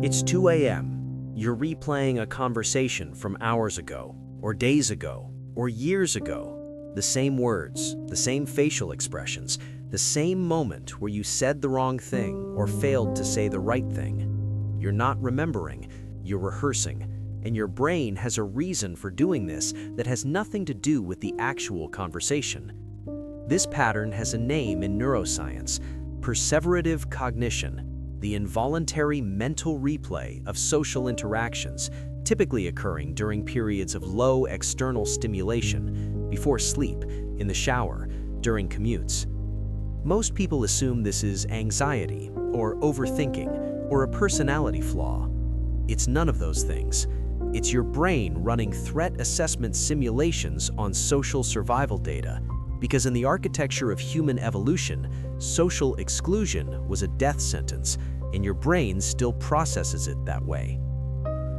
It's 2 a.m. You're replaying a conversation from hours ago, or days ago, or years ago. The same words, the same facial expressions, the same moment where you said the wrong thing or failed to say the right thing. You're not remembering, you're rehearsing, and your brain has a reason for doing this that has nothing to do with the actual conversation. This pattern has a name in neuroscience: perseverative cognition, the involuntary mental replay of social interactions, typically occurring during periods of low external stimulation, before sleep, in the shower, during commutes. Most people assume this is anxiety, or overthinking, or a personality flaw. It's none of those things. It's your brain running threat assessment simulations on social survival data, because in the architecture of human evolution, social exclusion was a death sentence, and your brain still processes it that way.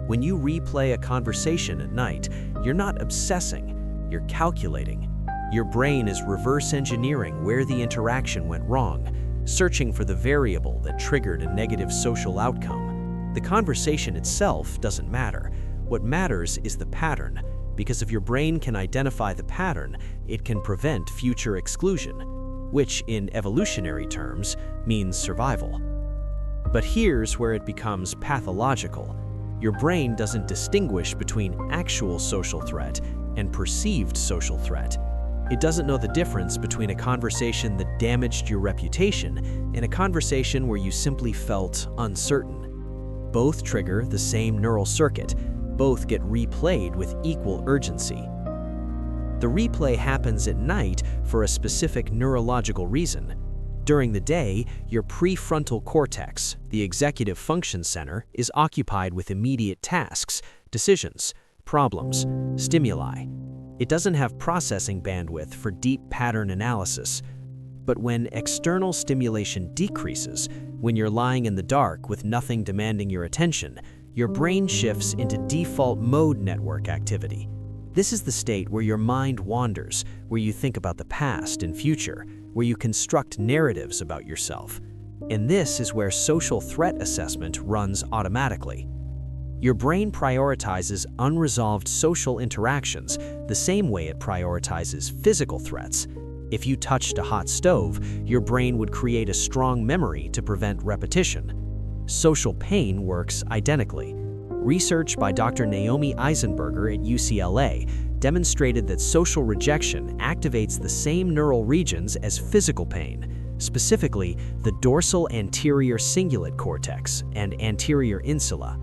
When you replay a conversation at night, you're not obsessing, you're calculating. Your brain is reverse engineering where the interaction went wrong, searching for the variable that triggered a negative social outcome. The conversation itself doesn't matter. What matters is the pattern, because if your brain can identify the pattern, it can prevent future exclusion, which in evolutionary terms means survival. But here's where it becomes pathological. Your brain doesn't distinguish between actual social threat and perceived social threat. It doesn't know the difference between a conversation that damaged your reputation and a conversation where you simply felt uncertain. Both trigger the same neural circuit. Both get replayed with equal urgency. The replay happens at night for a specific neurological reason. During the day, your prefrontal cortex, the executive function center, is occupied with immediate tasks, decisions, problems, stimuli. It doesn't have processing bandwidth for deep pattern analysis. But when external stimulation decreases, when you're lying in the dark with nothing demanding your attention, your brain shifts into default mode network activity. This is the state where your mind wanders, where you think about the past and future, where you construct narratives about yourself. And this is where social threat assessment runs automatically. Your brain prioritizes unresolved social interactions the same way it prioritizes physical threats. If you touched a hot stove, your brain would create a strong memory to prevent repetition. Social pain works identically. Research by Dr. Naomi Eisenberger at UCLA demonstrated that social rejection activates the same neural regions as physical pain, specifically the dorsal anterior cingulate cortex and anterior insula.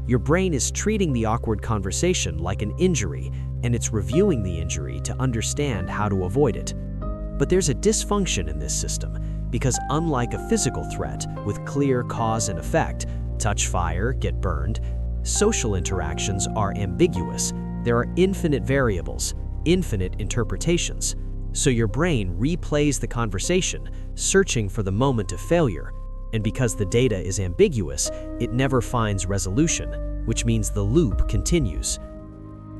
Your brain is treating the awkward conversation like an injury, and it's reviewing the injury to understand how to avoid it. But there's a dysfunction in this system, because unlike a physical threat with clear cause and effect, touch fire, get burned, social interactions are ambiguous. There are infinite variables, infinite interpretations. So your brain replays the conversation, searching for the moment of failure. And because the data is ambiguous, it never finds resolution, which means the loop continues.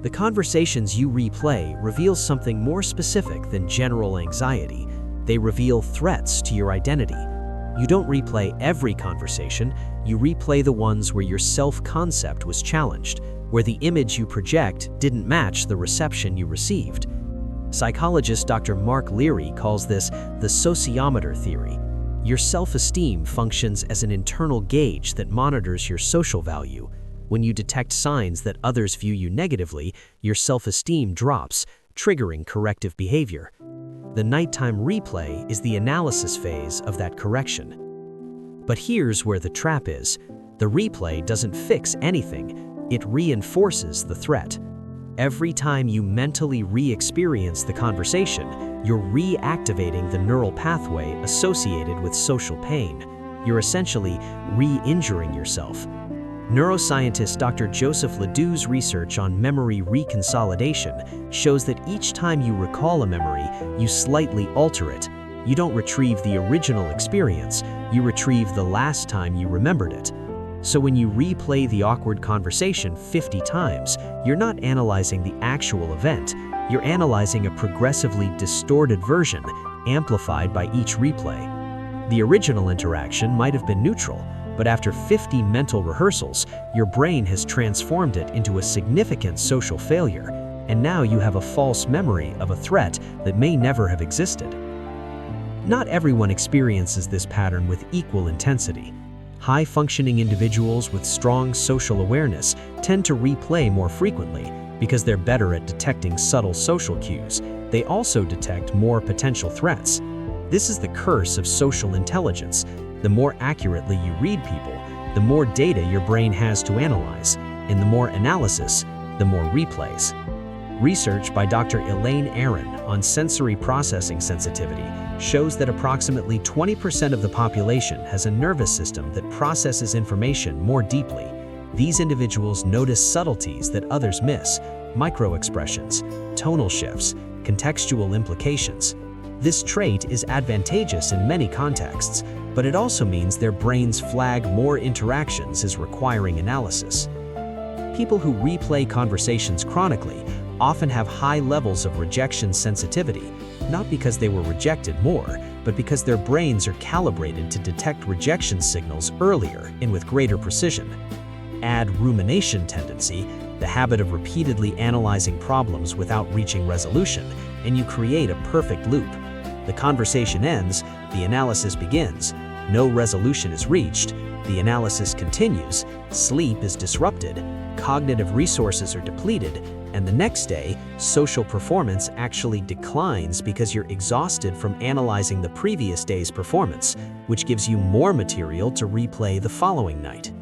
The conversations you replay reveal something more specific than general anxiety. They reveal threats to your identity. You don't replay every conversation, you replay the ones where your self-concept was challenged, where the image you project didn't match the reception you received. Psychologist Dr. Mark Leary calls this the sociometer theory. Your self-esteem functions as an internal gauge that monitors your social value. When you detect signs that others view you negatively, your self-esteem drops, triggering corrective behavior. The nighttime replay is the analysis phase of that correction. But here's where the trap is. The replay doesn't fix anything, it reinforces the threat. Every time you mentally re-experience the conversation, you're reactivating the neural pathway associated with social pain. You're essentially re-injuring yourself. Neuroscientist Dr. Joseph Ledoux's research on memory reconsolidation shows that each time you recall a memory, you slightly alter it. You don't retrieve the original experience, you retrieve the last time you remembered it. So when you replay the awkward conversation 50 times, you're not analyzing the actual event, you're analyzing a progressively distorted version, amplified by each replay. The original interaction might have been neutral, But after 50 mental rehearsals, your brain has transformed it into a significant social failure, and now you have a false memory of a threat that may never have existed. Not everyone experiences this pattern with equal intensity. High-functioning individuals with strong social awareness tend to replay more frequently because they're better at detecting subtle social cues. They also detect more potential threats. This is the curse of social intelligence. The more accurately you read people, the more data your brain has to analyze, and the more analysis, the more replays. Research by Dr. Elaine Aron on sensory processing sensitivity shows that approximately 20% of the population has a nervous system that processes information more deeply. These individuals notice subtleties that others miss, microexpressions, tonal shifts, contextual implications. This trait is advantageous in many contexts, but it also means their brains flag more interactions as requiring analysis. People who replay conversations chronically often have high levels of rejection sensitivity, not because they were rejected more, but because their brains are calibrated to detect rejection signals earlier and with greater precision. Add rumination tendency, the habit of repeatedly analyzing problems without reaching resolution, and you create a perfect loop. The conversation ends, the analysis begins, no resolution is reached, the analysis continues, sleep is disrupted, cognitive resources are depleted, and the next day, social performance actually declines because you're exhausted from analyzing the previous day's performance, which gives you more material to replay the following night.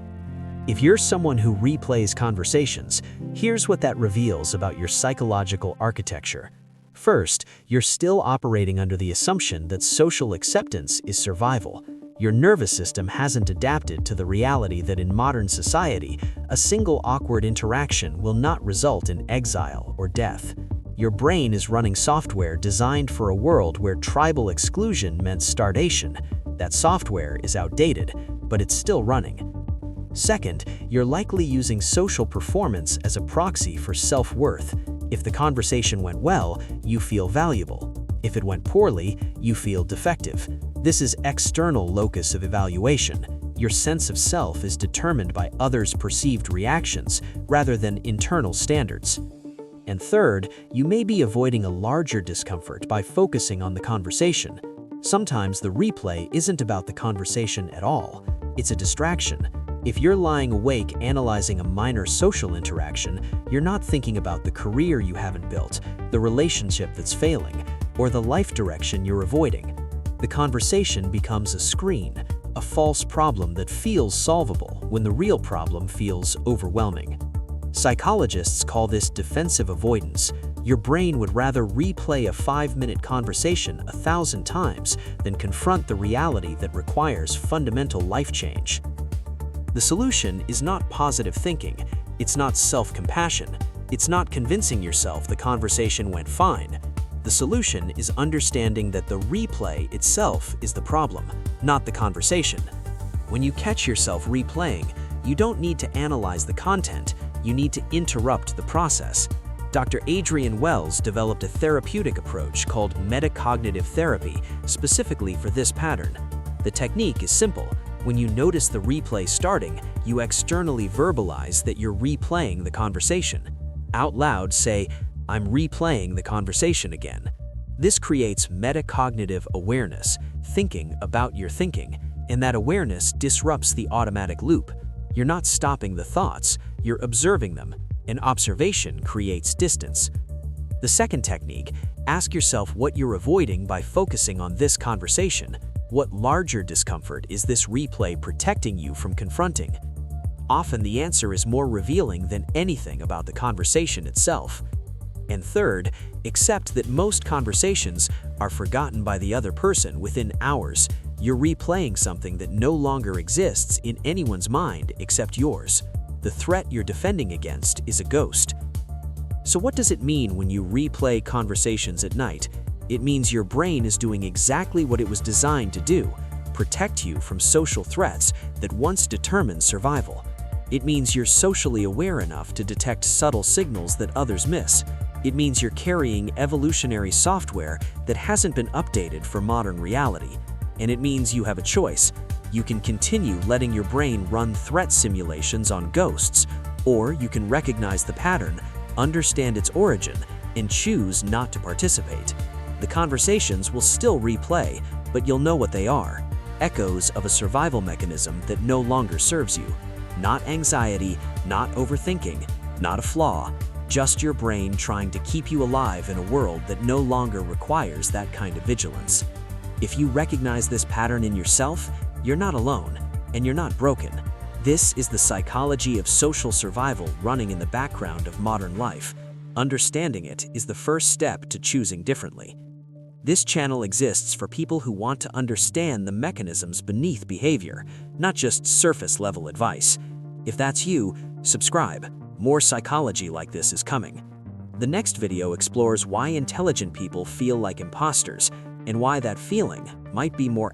If you're someone who replays conversations, here's what that reveals about your psychological architecture. First, you're still operating under the assumption that social acceptance is survival. Your nervous system hasn't adapted to the reality that in modern society, a single awkward interaction will not result in exile or death. Your brain is running software designed for a world where tribal exclusion meant starvation. That software is outdated, but it's still running. Second, you're likely using social performance as a proxy for self-worth. If the conversation went well, you feel valuable. If it went poorly, you feel defective. This is external locus of evaluation. Your sense of self is determined by others' perceived reactions rather than internal standards. And third, you may be avoiding a larger discomfort by focusing on the conversation. Sometimes the replay isn't about the conversation at all. It's a distraction. If you're lying awake analyzing a minor social interaction, you're not thinking about the career you haven't built, the relationship that's failing, or the life direction you're avoiding. The conversation becomes a screen, a false problem that feels solvable when the real problem feels overwhelming. Psychologists call this defensive avoidance. Your brain would rather replay a 5-minute conversation 1,000 times than confront the reality that requires fundamental life change. The solution is not positive thinking, it's not self-compassion, it's not convincing yourself the conversation went fine. The solution is understanding that the replay itself is the problem, not the conversation. When you catch yourself replaying, you don't need to analyze the content, you need to interrupt the process. Dr. Adrian Wells developed a therapeutic approach called metacognitive therapy specifically for this pattern. The technique is simple. When you notice the replay starting, you externally verbalize that you're replaying the conversation. Out loud, say, "I'm replaying the conversation again." This creates metacognitive awareness, thinking about your thinking, and that awareness disrupts the automatic loop. You're not stopping the thoughts, you're observing them, and observation creates distance. The second technique, ask yourself what you're avoiding by focusing on this conversation. What larger discomfort is this replay protecting you from confronting? Often the answer is more revealing than anything about the conversation itself. And third, accept that most conversations are forgotten by the other person within hours. You're replaying something that no longer exists in anyone's mind except yours. The threat you're defending against is a ghost. So what does it mean when you replay conversations at night? It means your brain is doing exactly what it was designed to do, protect you from social threats that once determined survival. It means you're socially aware enough to detect subtle signals that others miss. It means you're carrying evolutionary software that hasn't been updated for modern reality. And it means you have a choice. You can continue letting your brain run threat simulations on ghosts, or you can recognize the pattern, understand its origin, and choose not to participate. The conversations will still replay, but you'll know what they are: echoes of a survival mechanism that no longer serves you. Not anxiety, not overthinking, not a flaw, just your brain trying to keep you alive in a world that no longer requires that kind of vigilance. If you recognize this pattern in yourself, you're not alone, and you're not broken. This is the psychology of social survival running in the background of modern life. Understanding it is the first step to choosing differently. This channel exists for people who want to understand the mechanisms beneath behavior, not just surface-level advice. If that's you, subscribe. More psychology like this is coming. The next video explores why intelligent people feel like imposters and why that feeling might be more